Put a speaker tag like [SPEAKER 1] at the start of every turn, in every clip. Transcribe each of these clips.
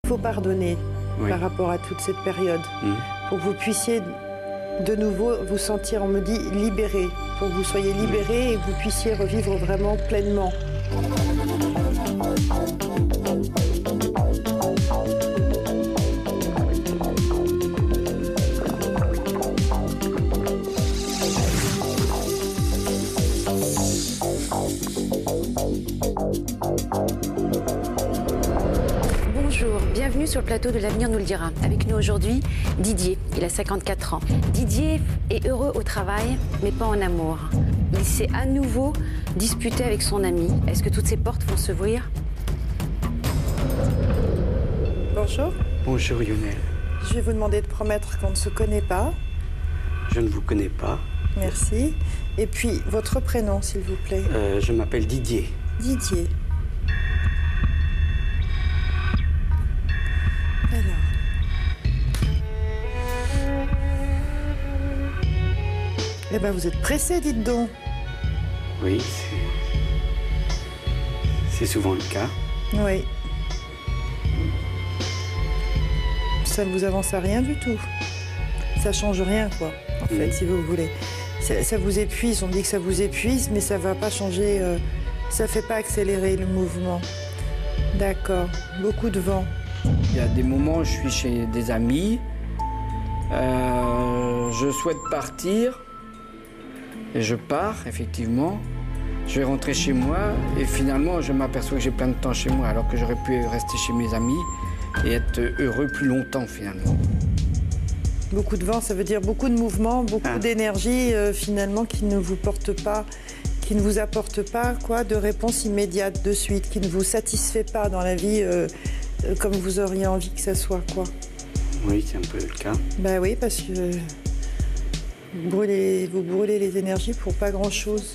[SPEAKER 1] Il faut pardonner par rapport à toute cette période pour que vous puissiez de nouveau vous sentir, on me dit, libéré, pour que vous soyez libéré et que vous puissiez revivre vraiment pleinement.
[SPEAKER 2] Bonjour, bienvenue sur le plateau de l'Avenir nous le dira. Avec nous aujourd'hui, Didier, il a 54 ans. Didier est heureux au travail, mais pas en amour. Il s'est à nouveau disputé avec son ami. Est-ce que toutes ces portes vont s'ouvrir?
[SPEAKER 1] Bonjour.
[SPEAKER 3] Bonjour Lionel.
[SPEAKER 1] Je vais vous demander de promettre qu'on ne se connaît pas.
[SPEAKER 3] Je ne vous connais pas.
[SPEAKER 1] Merci. Et puis, votre prénom, s'il vous plaît.
[SPEAKER 3] Je m'appelle Didier.
[SPEAKER 1] Didier. Alors. Eh bien, vous êtes pressé, dites donc.
[SPEAKER 3] Oui, c'est souvent le cas.
[SPEAKER 1] Oui. Ça ne vous avance à rien du tout. Ça change rien, quoi, en fait, si vous voulez. Ça vous épuise, on dit que ça vous épuise, mais ça ne va pas changer, ça ne fait pas accélérer le mouvement. D'accord, beaucoup de vent.
[SPEAKER 4] Il y a des moments où je suis chez des amis, je souhaite partir, et je pars, effectivement. Je vais rentrer chez moi, et finalement, je m'aperçois que j'ai plein de temps chez moi, alors que j'aurais pu rester chez mes amis et être heureux plus longtemps, finalement.
[SPEAKER 1] Beaucoup de vent, ça veut dire beaucoup de mouvement, beaucoup d'énergie, finalement, qui ne vous porte pas, qui ne vous apporte pas, quoi, de réponse immédiate, de suite, qui ne vous satisfait pas dans la vie comme vous auriez envie que ça soit, quoi.
[SPEAKER 3] Oui, c'est un peu le cas.
[SPEAKER 1] Ben oui, parce que vous brûlez les énergies pour pas grand-chose.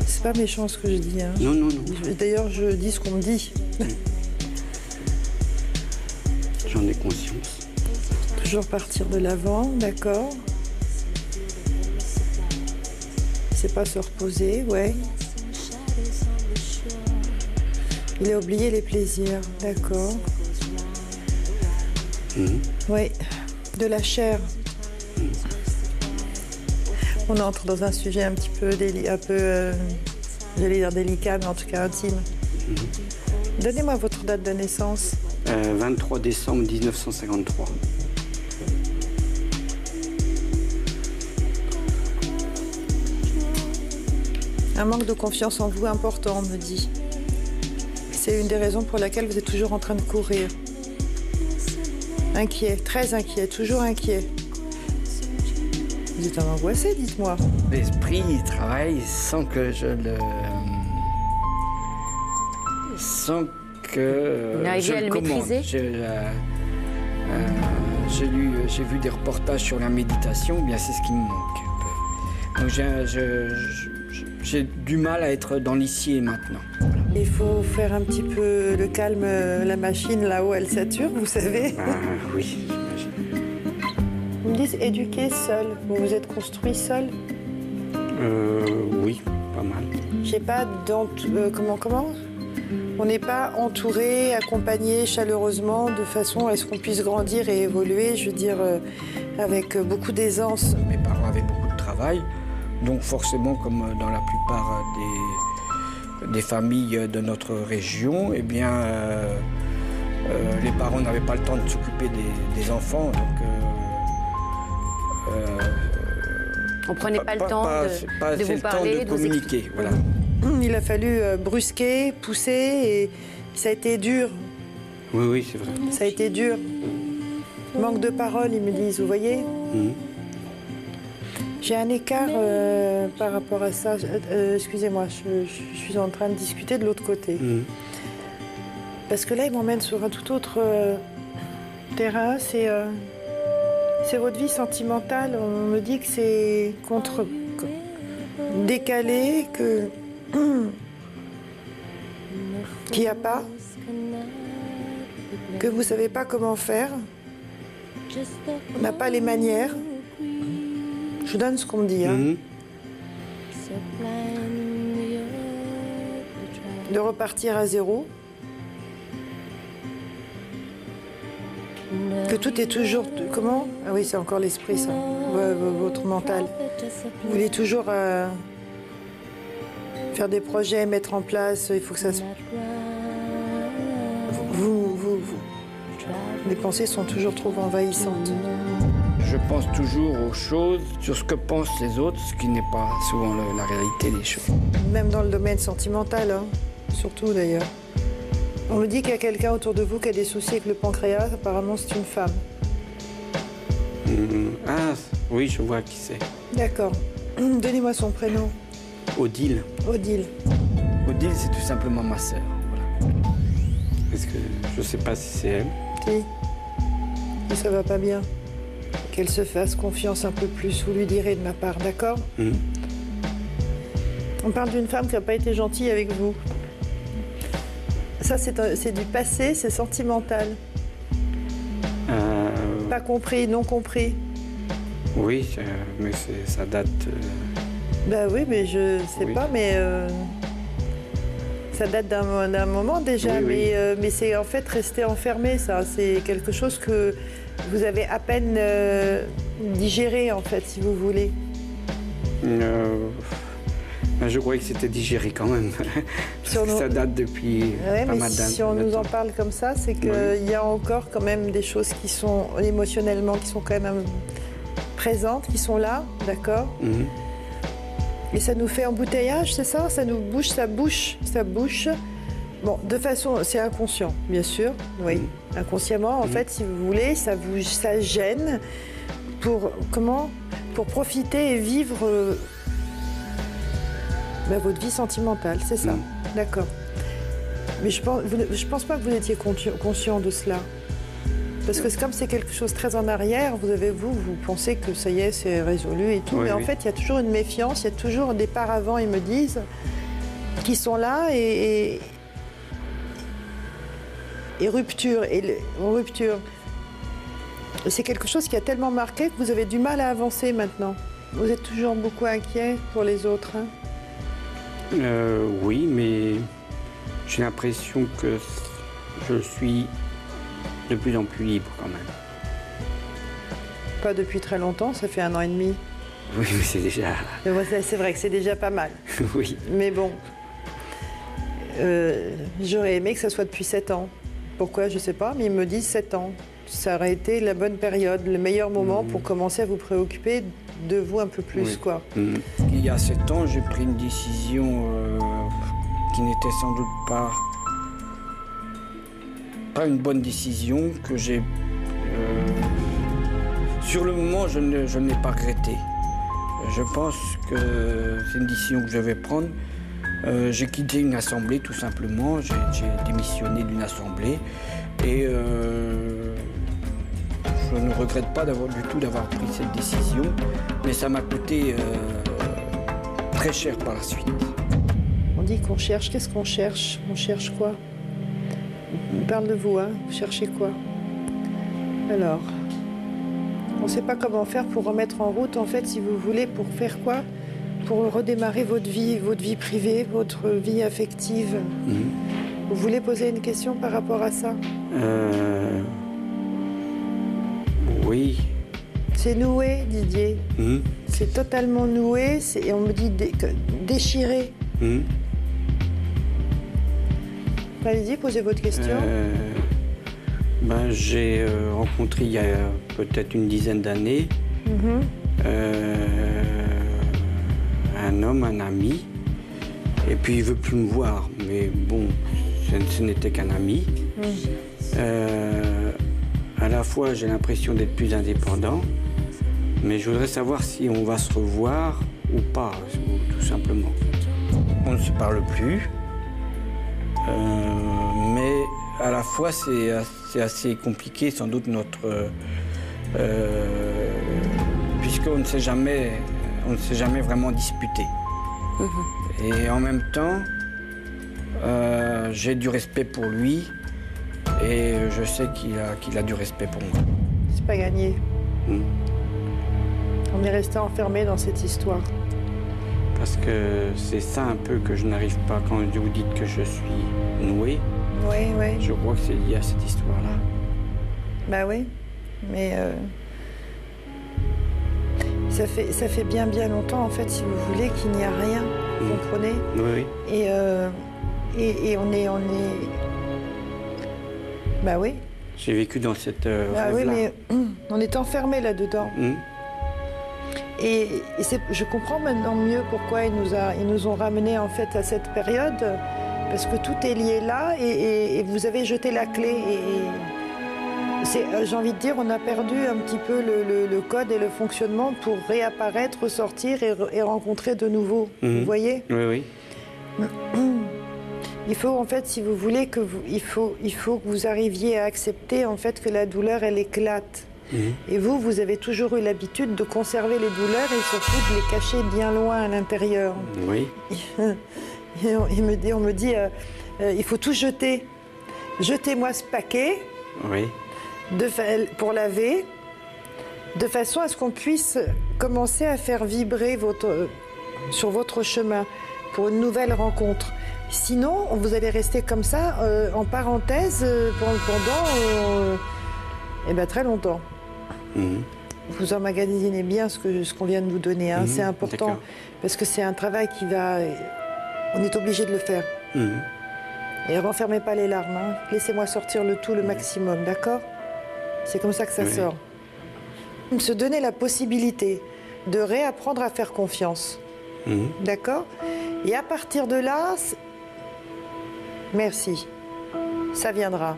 [SPEAKER 1] C'est pas méchant ce que je dis, hein.
[SPEAKER 3] Non, non, non.
[SPEAKER 1] D'ailleurs, je dis ce qu'on me dit.
[SPEAKER 3] J'en ai conscience.
[SPEAKER 1] Toujours partir de l'avant, d'accord. C'est pas se reposer, ouais. Il a oublié les plaisirs, d'accord. Oui, de la chair. On entre dans un sujet un petit peu, j'allais dire délicat, mais en tout cas intime. Donnez-moi votre date de naissance.
[SPEAKER 3] 23 décembre 1953.
[SPEAKER 1] Un manque de confiance en vous important, on me dit. C'est une des raisons pour laquelle vous êtes toujours en train de courir. Inquiet, très inquiet, toujours inquiet. Vous êtes angoissé, dites-moi.
[SPEAKER 4] L'esprit travaille sans que je le... sans que je le commande. J'ai vu des reportages sur la méditation, bien c'est ce qui me manque. Donc j'ai du mal à être dans l'ici et maintenant. Voilà.
[SPEAKER 1] Il faut faire un petit peu le calme, la machine là-haut, elle sature, vous savez.
[SPEAKER 3] Oui, j'imagine.
[SPEAKER 1] Vous me dites éduquer seul, vous vous êtes construit seul?
[SPEAKER 3] Oui, pas mal.
[SPEAKER 1] J'ai pas comment on n'est pas entouré, accompagné chaleureusement de façon à ce qu'on puisse grandir et évoluer, je veux dire, avec beaucoup d'aisance.
[SPEAKER 4] Mes parents avaient beaucoup de travail, donc forcément, comme dans la plupart des familles de notre région, eh bien, les parents n'avaient pas le temps de s'occuper des enfants, donc...
[SPEAKER 2] on prenait pas le temps de vous parler,
[SPEAKER 4] de communiquer, voilà.
[SPEAKER 1] Il a fallu brusquer, pousser, et ça a été dur.
[SPEAKER 3] Oui, oui, c'est vrai.
[SPEAKER 1] Ça a été dur. Manque de parole, ils me disent, vous voyez. J'ai un écart par rapport à ça. Excusez-moi, je suis en train de discuter de l'autre côté. Parce que là, il m'emmène sur un tout autre terrain. C'est votre vie sentimentale. On me dit que c'est décalé, qu'il n'y a pas, que vous ne savez pas comment faire, on n'a pas les manières. Je vous donne ce qu'on me dit. De repartir à zéro. Que tout est toujours... Comment? Ah oui, c'est encore l'esprit, ça. Votre mental. Vous voulez toujours faire des projets, mettre en place, il faut que ça se... Les pensées sont toujours trop envahissantes.
[SPEAKER 4] Je pense toujours aux choses, sur ce que pensent les autres, ce qui n'est pas souvent la réalité des choses.
[SPEAKER 1] Même dans le domaine sentimental, hein. Surtout d'ailleurs. On me dit qu'il y a quelqu'un autour de vous qui a des soucis avec le pancréas, apparemment c'est une femme.
[SPEAKER 3] Ah, oui, je vois qui c'est.
[SPEAKER 1] D'accord. Donnez-moi son prénom.
[SPEAKER 3] Odile.
[SPEAKER 1] Odile.
[SPEAKER 4] Odile, c'est tout simplement ma sœur. Voilà.
[SPEAKER 3] Est-ce que je sais pas si c'est elle?
[SPEAKER 1] Si. Mais ça va pas bien. Qu'elle se fasse confiance un peu plus, vous lui direz de ma part, d'accord? On parle d'une femme qui n'a pas été gentille avec vous. Ça, c'est du passé, c'est sentimental. Pas compris, non compris.
[SPEAKER 3] Oui, mais ça date...
[SPEAKER 1] Ben oui, mais je sais
[SPEAKER 3] Oui.
[SPEAKER 1] pas, mais ça date d'un moment déjà,
[SPEAKER 3] Oui,
[SPEAKER 1] mais c'est en fait resté enfermé, ça. C'est quelque chose que vous avez à peine digéré, en fait, si vous voulez.
[SPEAKER 3] Je croyais que c'était digéré quand même. Ça date depuis
[SPEAKER 1] Ouais,
[SPEAKER 3] pas
[SPEAKER 1] mais
[SPEAKER 3] mal d'années.
[SPEAKER 1] si on nous en parle comme ça, c'est qu'il y a encore quand même des choses qui sont émotionnellement, qui sont quand même présentes, qui sont là, d'accord? Et ça nous fait embouteillage, c'est ça? Ça nous bouche, ça bouche. Bon, de façon, c'est inconscient, bien sûr, oui. Inconsciemment, en fait, si vous voulez, ça gêne pour, pour profiter et vivre votre vie sentimentale, c'est ça. D'accord. Mais je pense pas que vous étiez conscient de cela. Parce que comme c'est quelque chose très en arrière, vous pensez que ça y est, c'est résolu et tout.
[SPEAKER 3] Oui,
[SPEAKER 1] mais en
[SPEAKER 3] oui.
[SPEAKER 1] fait, il y a toujours une méfiance, il y a toujours des paravents, ils me disent, qui sont là et rupture. Rupture. Et c'est quelque chose qui a tellement marqué que vous avez du mal à avancer maintenant. Vous êtes toujours beaucoup inquiet pour les autres, hein?
[SPEAKER 3] Oui, mais j'ai l'impression que je suis de plus en plus libre quand même.
[SPEAKER 1] Pas depuis très longtemps, ça fait 1 an et demi.
[SPEAKER 3] Oui, mais c'est déjà...
[SPEAKER 1] Mais ouais, c'est vrai que c'est déjà pas mal.
[SPEAKER 3] Oui.
[SPEAKER 1] Mais bon, j'aurais aimé que ça soit depuis 7 ans. Pourquoi, je sais pas, mais ils me disent 7 ans. Ça aurait été la bonne période, le meilleur moment pour commencer à vous préoccuper de vous un peu plus, quoi.
[SPEAKER 4] Il y a 7 ans, j'ai pris une décision qui n'était sans doute pas une bonne décision, que j'ai... sur le moment, je ne l'ai pas regretté. Je pense que c'est une décision que je vais prendre. J'ai quitté une assemblée, tout simplement. J'ai démissionné d'une assemblée. Et je ne regrette pas du tout d'avoir pris cette décision. Mais ça m'a coûté très cher par la suite.
[SPEAKER 1] On dit qu'on cherche, qu'est-ce qu'on cherche? On cherche quoi? On parle de vous, hein? Vous cherchez quoi? Alors, on ne sait pas comment faire pour remettre en route, en fait, si vous voulez, pour faire quoi? Pour redémarrer votre vie privée, votre vie affective. Vous voulez poser une question par rapport à ça?
[SPEAKER 3] Oui.
[SPEAKER 1] C'est noué, Didier. C'est totalement noué, et on me dit déchiré. Allez-y, posez votre question.
[SPEAKER 3] J'ai rencontré il y a peut-être une dizaine d'années un homme, un ami, et puis il veut plus me voir, mais bon, ce n'était qu'un ami. À la fois, j'ai l'impression d'être plus indépendant, mais je voudrais savoir si on va se revoir ou pas, tout simplement. On ne se parle plus, mais à la fois, c'est assez compliqué, sans doute, puisqu'on ne s'est jamais vraiment disputé. Et en même temps, j'ai du respect pour lui et je sais qu'il a du respect pour moi.
[SPEAKER 1] C'est pas gagné. On est resté enfermé dans cette histoire.
[SPEAKER 3] Parce que c'est ça un peu que je n'arrive pas quand vous dites que je suis noué.
[SPEAKER 1] Oui, oui.
[SPEAKER 3] Je crois que c'est lié à cette histoire-là.
[SPEAKER 1] Bah oui, mais ça fait bien longtemps, en fait, si vous voulez, qu'il n'y a rien, vous comprenez?
[SPEAKER 3] Oui, oui.
[SPEAKER 1] Et on est... Bah oui.
[SPEAKER 3] J'ai vécu dans cette
[SPEAKER 1] Bah oui,
[SPEAKER 3] rêve-là.
[SPEAKER 1] mais on est enfermés là-dedans. Et je comprends maintenant mieux pourquoi ils nous ont ramenés en fait à cette période, parce que tout est lié là et vous avez jeté la clé. J'ai envie de dire, on a perdu un petit peu le code et le fonctionnement pour réapparaître, ressortir et rencontrer de nouveau. Vous voyez?
[SPEAKER 3] Oui, oui.
[SPEAKER 1] Il faut en fait, si vous voulez, il faut que vous arriviez à accepter en fait que la douleur, elle éclate. Et vous avez toujours eu l'habitude de conserver les douleurs et surtout de les cacher bien loin à l'intérieur.
[SPEAKER 3] Oui.
[SPEAKER 1] On me dit, il faut tout jeter. Jetez-moi ce paquet
[SPEAKER 3] Oui.
[SPEAKER 1] pour laver, de façon à ce qu'on puisse commencer à faire vibrer sur votre chemin pour une nouvelle rencontre. Sinon, vous allez rester comme ça, en parenthèse, pendant très longtemps. Vous emmagasinez bien ce qu'on vient de vous donner, hein. C'est important, parce que c'est un travail on est obligé de le faire. Et renfermez pas les larmes, hein. Laissez-moi sortir le maximum, d'accord? C'est comme ça que ça sort. Se donner la possibilité de réapprendre à faire confiance, d'accord? Et à partir de là, merci, ça viendra.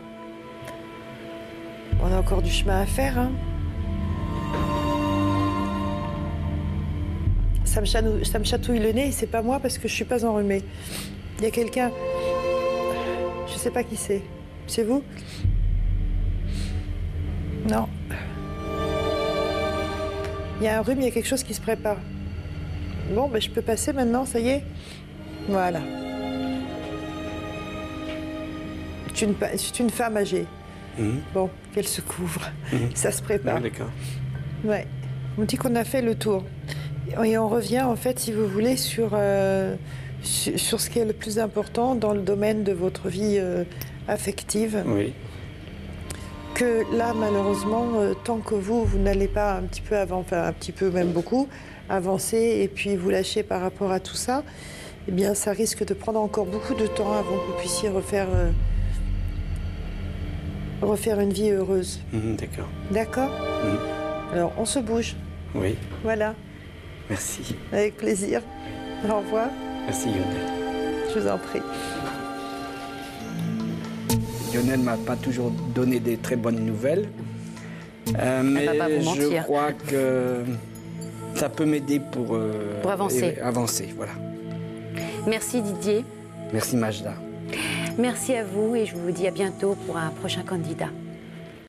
[SPEAKER 1] On a encore du chemin à faire, hein. Ça me chatouille le nez, et c'est pas moi parce que je suis pas enrhumée. Il y a quelqu'un, je sais pas qui c'est. C'est vous? Non. Il y a un rhume, il y a quelque chose qui se prépare. Bon, ben, je peux passer maintenant, ça y est? Voilà. C'est une femme âgée. Bon, qu'elle se couvre. Ça se prépare.
[SPEAKER 3] Ah, d'accord.
[SPEAKER 1] Ouais. On dit qu'on a fait le tour. Et on revient, en fait, si vous voulez, sur ce qui est le plus important dans le domaine de votre vie affective.
[SPEAKER 3] Oui.
[SPEAKER 1] Que là, malheureusement, tant que vous n'allez pas un petit peu un petit peu, même beaucoup, avancer et puis vous lâcher par rapport à tout ça, eh bien, ça risque de prendre encore beaucoup de temps avant que vous puissiez refaire une vie heureuse.
[SPEAKER 3] D'accord.
[SPEAKER 1] D'accord? Alors, on se bouge.
[SPEAKER 3] Oui.
[SPEAKER 1] Voilà.
[SPEAKER 3] Merci.
[SPEAKER 1] Avec plaisir. Au revoir.
[SPEAKER 3] Merci, Lionel.
[SPEAKER 1] Je vous en prie.
[SPEAKER 4] Lionel ne m'a pas toujours donné des très bonnes nouvelles. Mais
[SPEAKER 2] va pas vous mentir.
[SPEAKER 4] je crois que ça peut m'aider pour
[SPEAKER 2] avancer.
[SPEAKER 4] Avancer, voilà.
[SPEAKER 2] Merci Didier.
[SPEAKER 4] Merci Majda.
[SPEAKER 2] Merci à vous et je vous dis à bientôt pour un prochain candidat.